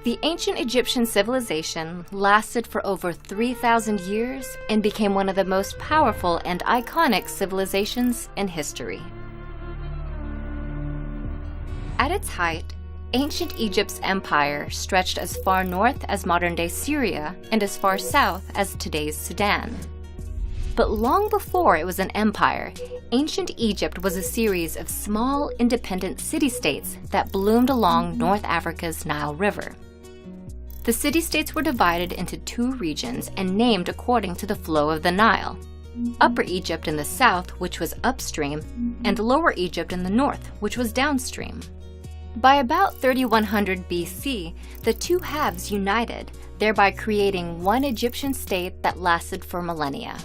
The ancient Egyptian civilization lasted for over 3,000 years and became one of the most powerful and iconic civilizations in history. At its height, ancient Egypt's empire stretched as far north as modern-day Syria and as far south as today's Sudan. But long before it was an empire, ancient Egypt was a series of small, independent city-states that bloomed along North Africa's Nile River. The city-states were divided into two regions and named according to the flow of the Nile: Upper Egypt in the south, which was upstream, and Lower Egypt in the north, which was downstream. By about 3100 BC, the two halves united, thereby creating one Egyptian state that lasted for millennia.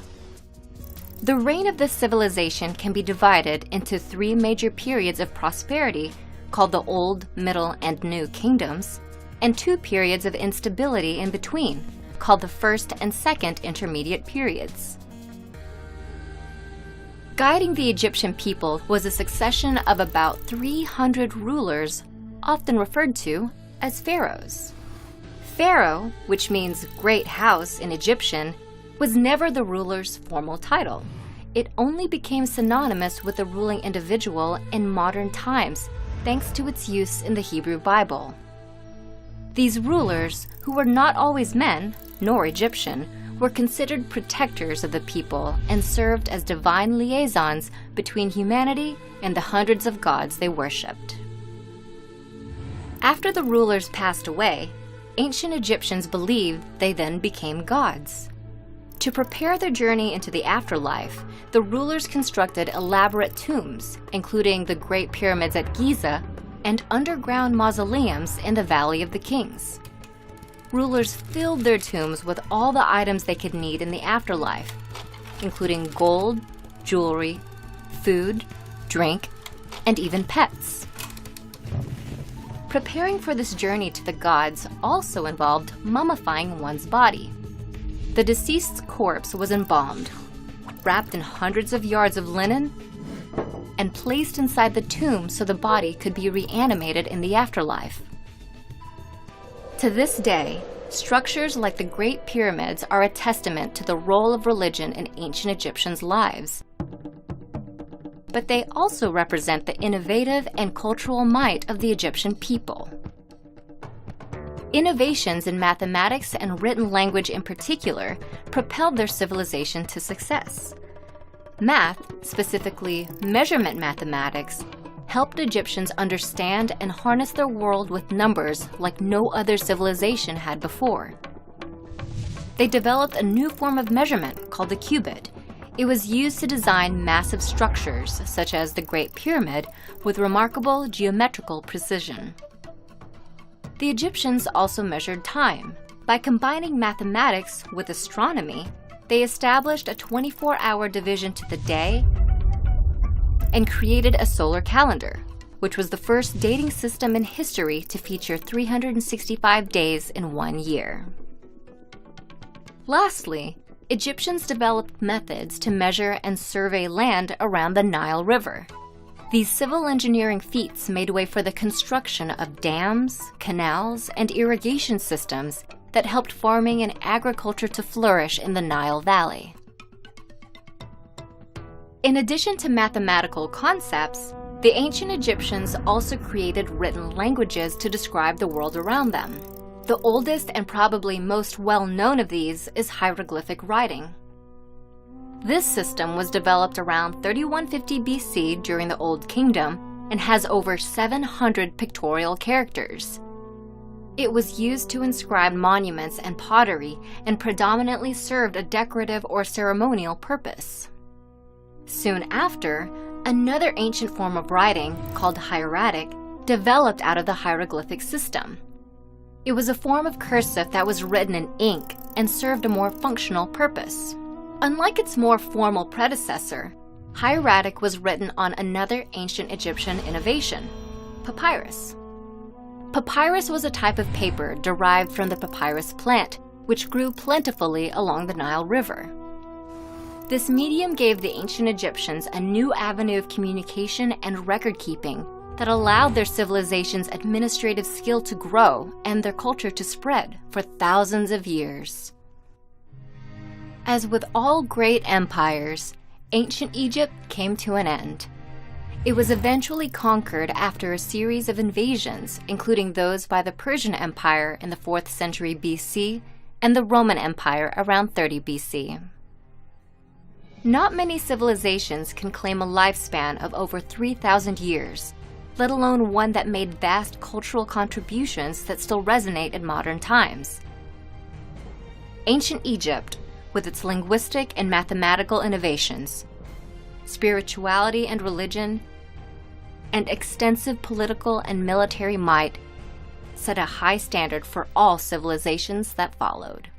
The reign of this civilization can be divided into three major periods of prosperity, called the Old, Middle, and New Kingdoms, and two periods of instability in between, called the First and Second Intermediate Periods. Guiding the Egyptian people was a succession of about 300 rulers, often referred to as pharaohs. Pharaoh, which means great house in Egyptian, was never the ruler's formal title. It only became synonymous with the ruling individual in modern times, thanks to its use in the Hebrew Bible. These rulers, who were not always men, nor Egyptian, were considered protectors of the people and served as divine liaisons between humanity and the hundreds of gods they worshipped. After the rulers passed away, ancient Egyptians believed they then became gods. To prepare their journey into the afterlife, the rulers constructed elaborate tombs, including the Great Pyramids at Giza and underground mausoleums in the Valley of the Kings. Rulers filled their tombs with all the items they could need in the afterlife, including gold, jewelry, food, drink, and even pets. Preparing for this journey to the gods also involved mummifying one's body. The deceased's corpse was embalmed, wrapped in hundreds of yards of linen, and placed inside the tomb so the body could be reanimated in the afterlife. To this day, structures like the Great Pyramids are a testament to the role of religion in ancient Egyptians' lives. But they also represent the innovative and cultural might of the Egyptian people. Innovations in mathematics and written language in particular propelled their civilization to success. Math, specifically measurement mathematics, helped Egyptians understand and harness their world with numbers like no other civilization had before. They developed a new form of measurement called the cubit. It was used to design massive structures, such as the Great Pyramid, with remarkable geometrical precision. The Egyptians also measured time. By combining mathematics with astronomy, they established a 24-hour division to the day and created a solar calendar, which was the first dating system in history to feature 365 days in one year. Lastly, Egyptians developed methods to measure and survey land around the Nile River. These civil engineering feats made way for the construction of dams, canals, and irrigation systems that helped farming and agriculture to flourish in the Nile Valley. In addition to mathematical concepts, the ancient Egyptians also created written languages to describe the world around them. The oldest and probably most well-known of these is hieroglyphic writing. This system was developed around 3150 BC during the Old Kingdom and has over 700 pictorial characters. It was used to inscribe monuments and pottery and predominantly served a decorative or ceremonial purpose. Soon after, another ancient form of writing, called hieratic, developed out of the hieroglyphic system. It was a form of cursive that was written in ink and served a more functional purpose. Unlike its more formal predecessor, hieratic was written on another ancient Egyptian innovation, papyrus. Papyrus was a type of paper derived from the papyrus plant, which grew plentifully along the Nile River. This medium gave the ancient Egyptians a new avenue of communication and record-keeping that allowed their civilization's administrative skill to grow and their culture to spread for thousands of years. As with all great empires, ancient Egypt came to an end. It was eventually conquered after a series of invasions, including those by the Persian Empire in the 4th century BC and the Roman Empire around 30 BC. Not many civilizations can claim a lifespan of over 3,000 years, let alone one that made vast cultural contributions that still resonate in modern times. Ancient Egypt, with its linguistic and mathematical innovations, spirituality and religion, and extensive political and military might, set a high standard for all civilizations that followed.